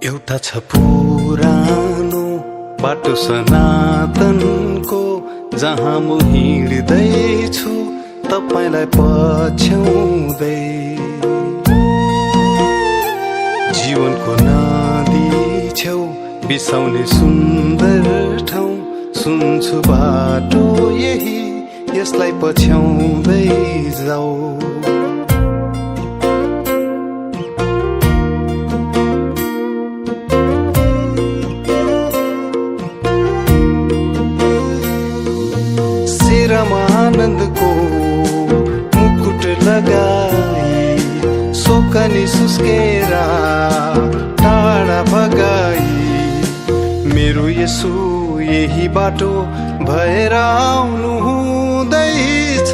एउटा छ पुरानो बाटो सनातनको, जहाँ म हिँड्दैछु तपाईलाई पछ्याउँदै। जीवनको नदी छेउ बिसाउने सुन्दर ठाउँ, सुन्छु बाटो यही, यसलाई पछ्याउँदै जाऊ। शिरमा आनन्दको मुकुट लगाई, सोकनी सुस्केरा टाढा भगाई, मेरो यसु यही बाटो भएर आउनु हुँदैछ।